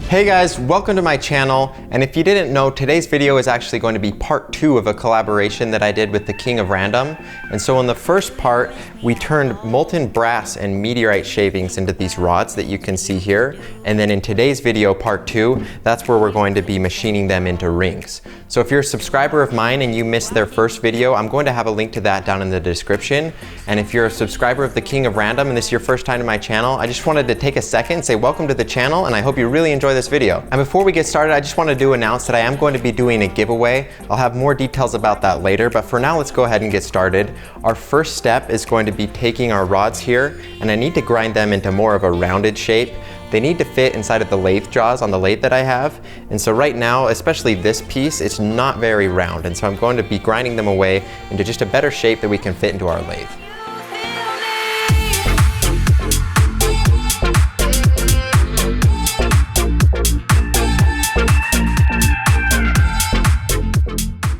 Hey guys, welcome to my channel, and if you didn't know, today's video is actually going to be part 2 of a collaboration that I did with the King of Random. And so in the first part, we turned molten brass and meteorite shavings into these rods that you can see here. And then in today's video, part 2, that's where we're going to be machining them into rings. So if you're a subscriber of mine and you missed their first video, I'm going to have a link to that down in the description. And if you're a subscriber of the King of Random and this is your first time to my channel, I just wanted to take a second and say welcome to the channel, and I hope you really enjoy this video. And before we get started, I just wanted to announce that I am going to be doing a giveaway. I'll have more details about that later, but for now, let's go ahead and get started. Our first step is going to be taking our rods here, and I need to grind them into more of a rounded shape. They need to fit inside of the lathe jaws on the lathe that I have. And so right now, especially this piece, it's not very round. And so I'm going to be grinding them away into just a better shape that we can fit into our lathe.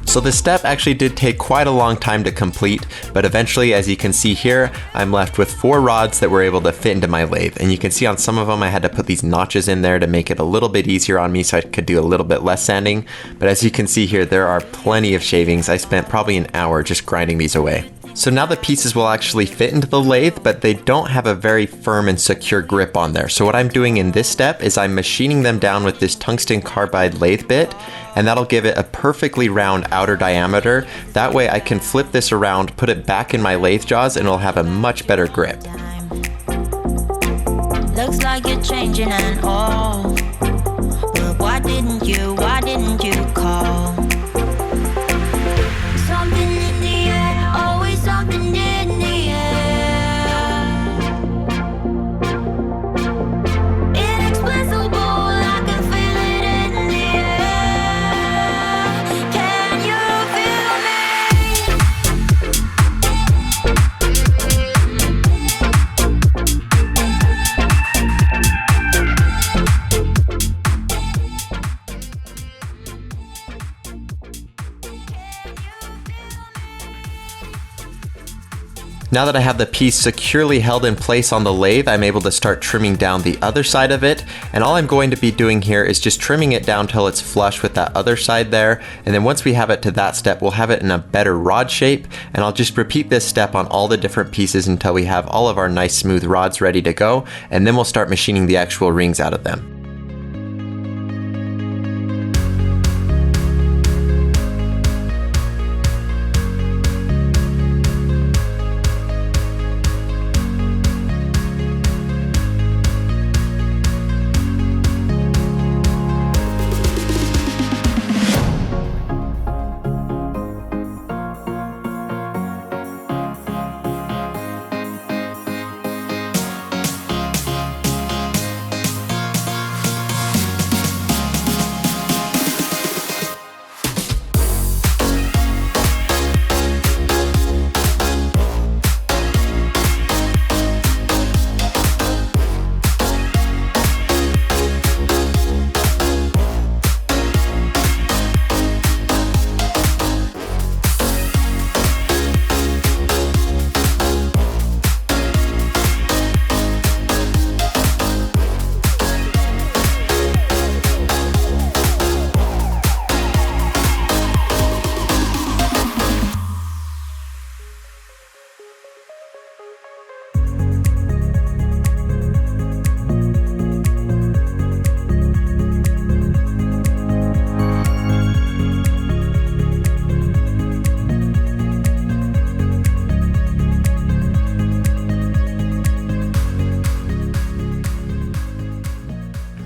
So this step actually did take quite a long time to complete, but eventually, as you can see here, I'm left with 4 rods that were able to fit into my lathe. And you can see on some of them I had to put these notches in there to make it a little bit easier on me so I could do a little bit less sanding. But as you can see here, there are plenty of shavings. I spent probably an hour just grinding these away. So now the pieces will actually fit into the lathe, but they don't have a very firm and secure grip on there. So what I'm doing in this step is I'm machining them down with this tungsten carbide lathe bit, and that'll give it a perfectly round outer diameter. That way I can flip this around, put it back in my lathe jaws, and it'll have a much better grip. Looks like you're changing and all, but why didn't you call? Something in the air, always something in the air. Inexplicable, I can feel it in the air. Can you feel me? Now that I have the piece securely held in place on the lathe, I'm able to start trimming down the other side of it. And all I'm going to be doing here is just trimming it down till it's flush with that other side there. And then once we have it to that step, we'll have it in a better rod shape. And I'll just repeat this step on all the different pieces until we have all of our nice smooth rods ready to go. And then we'll start machining the actual rings out of them.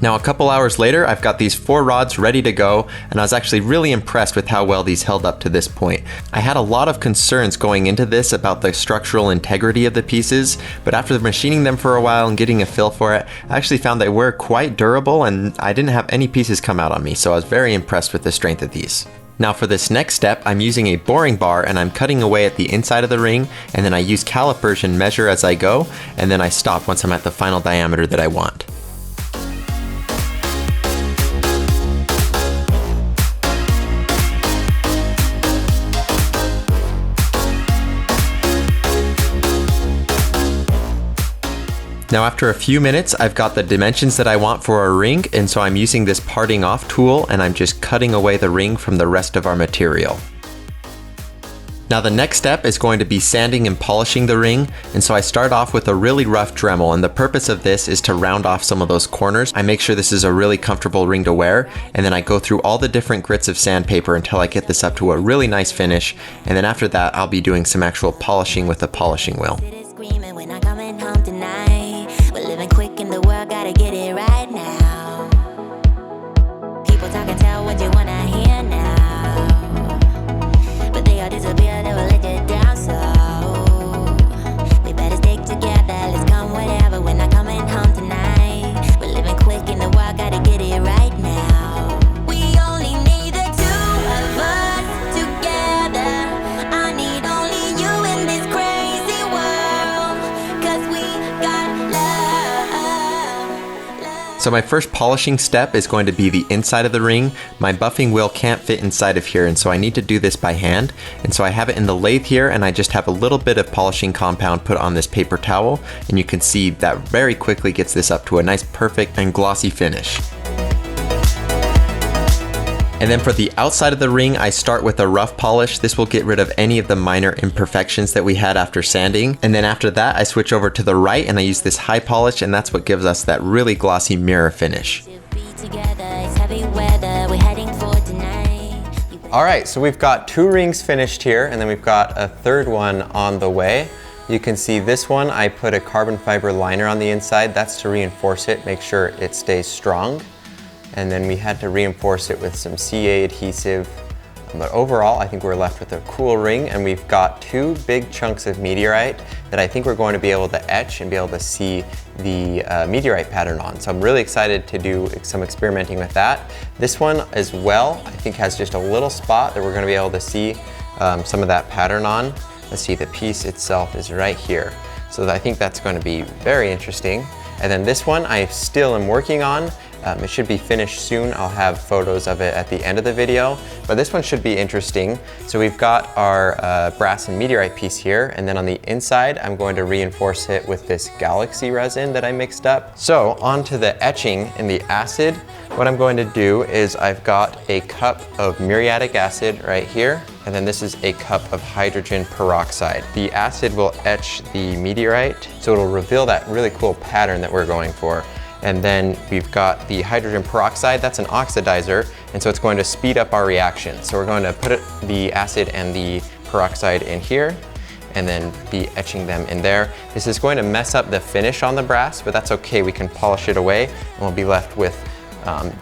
Now a couple hours later, I've got these 4 rods ready to go, and I was actually really impressed with how well these held up to this point. I had a lot of concerns going into this about the structural integrity of the pieces, but after machining them for a while and getting a feel for it, I actually found they were quite durable and I didn't have any pieces come out on me, so I was very impressed with the strength of these. Now for this next step, I'm using a boring bar and I'm cutting away at the inside of the ring, and then I use calipers and measure as I go, and then I stop once I'm at the final diameter that I want. Now after a few minutes, I've got the dimensions that I want for our ring, and so I'm using this parting off tool and I'm just cutting away the ring from the rest of our material. Now the next step is going to be sanding and polishing the ring, and so I start off with a really rough Dremel, and the purpose of this is to round off some of those corners. I make sure this is a really comfortable ring to wear, and then I go through all the different grits of sandpaper until I get this up to a really nice finish, and then after that I'll be doing some actual polishing with a polishing wheel. Screaming when I'm coming home tonight. We're living quick in the world, gotta get it right now. People talk and tell what you wanna hear now, but they all disappear, they will let you down. So we better stick together. Let's come whatever. We're not coming home tonight. We're living quick in the world, gotta get it right now. We only need the two of us together. I need only you in this crazy world, 'cause we got love. So my first polishing step is going to be the inside of the ring. My buffing wheel can't fit inside of here, and so I need to do this by hand. And so I have it in the lathe here, and I just have a little bit of polishing compound put on this paper towel, and you can see that very quickly gets this up to a nice perfect and glossy finish. And then for the outside of the ring, I start with a rough polish. This will get rid of any of the minor imperfections that we had after sanding. And then after that, I switch over to the right and I use this high polish, and that's what gives us that really glossy mirror finish. All right, so we've got 2 rings finished here, and then we've got a third one on the way. You can see this one, I put a carbon fiber liner on the inside. That's to reinforce it, make sure it stays strong. And then we had to reinforce it with some CA adhesive. But overall, I think we're left with a cool ring, and we've got 2 big chunks of meteorite that I think we're going to be able to etch and be able to see the meteorite pattern on. So I'm really excited to do some experimenting with that. This one as well, I think has just a little spot that we're going to be able to see some of that pattern on. Let's see, the piece itself is right here. So I think that's going to be very interesting. And then this one I still am working on. It should be finished soon. I'll have photos of it at the end of the video, but this one should be interesting. So we've got our brass and meteorite piece here, and then on the inside, I'm going to reinforce it with this galaxy resin that I mixed up. So onto the etching in the acid. What I'm going to do is I've got a cup of muriatic acid right here, and then this is a cup of hydrogen peroxide. The acid will etch the meteorite, so it'll reveal that really cool pattern that we're going for. And then we've got the hydrogen peroxide, that's an oxidizer, and so it's going to speed up our reaction. So we're going to put the acid and the peroxide in here, and then be etching them in there. This is going to mess up the finish on the brass, but that's okay, we can polish it away, and we'll be left with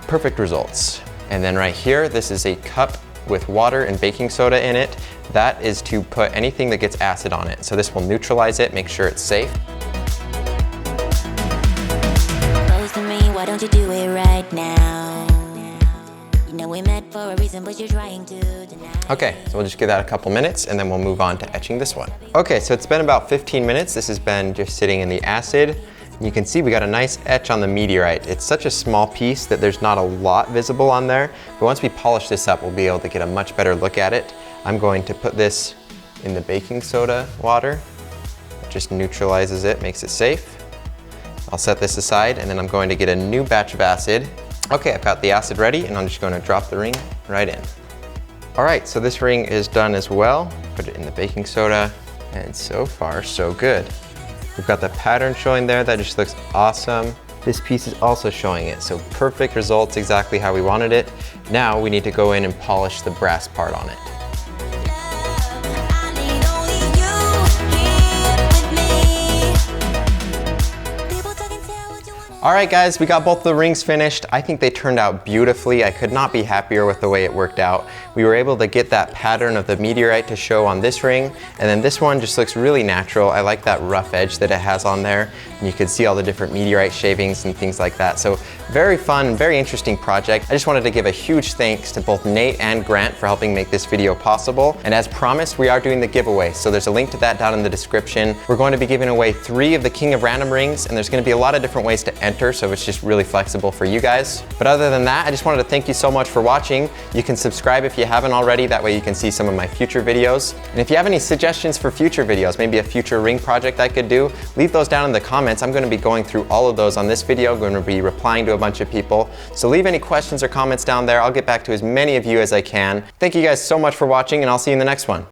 perfect results. And then right here, this is a cup with water and baking soda in it. That is to put anything that gets acid on it. So this will neutralize it, make sure it's safe. Why don't you do it right now? You know we met for a reason, but you're trying to deny. Okay, so we'll just give that a couple minutes and then we'll move on to etching this one. Okay, so it's been about 15 minutes. This has been just sitting in the acid. You can see we got a nice etch on the meteorite. It's such a small piece that there's not a lot visible on there, but once we polish this up, we'll be able to get a much better look at it. I'm going to put this in the baking soda water. It just neutralizes it, makes it safe. I'll set this aside, and then I'm going to get a new batch of acid. Okay, I've got the acid ready, and I'm just going to drop the ring right in. All right, so this ring is done as well. Put it in the baking soda, and so far, so good. We've got the pattern showing there, that just looks awesome. This piece is also showing it, so perfect results, exactly how we wanted it. Now we need to go in and polish the brass part on it. All right guys, we got both the rings finished. I think they turned out beautifully. I could not be happier with the way it worked out. We were able to get that pattern of the meteorite to show on this ring, and then this one just looks really natural. I like that rough edge that it has on there, and you can see all the different meteorite shavings and things like that. So very fun, very interesting project. I just wanted to give a huge thanks to both Nate and Grant for helping make this video possible. And as promised, we are doing the giveaway, so there's a link to that down in the description. We're going to be giving away 3 of the King of Random rings, and there's going to be a lot of different ways to enter center, so it's just really flexible for you guys. But other than that, I just wanted to thank you so much for watching. You can subscribe if you haven't already, that way you can see some of my future videos. And if you have any suggestions for future videos, maybe a future ring project I could do, leave those down in the comments. I'm going to be going through all of those on this video. I'm going to be replying to a bunch of people. So leave any questions or comments down there. I'll get back to as many of you as I can. Thank you guys so much for watching, and I'll see you in the next one.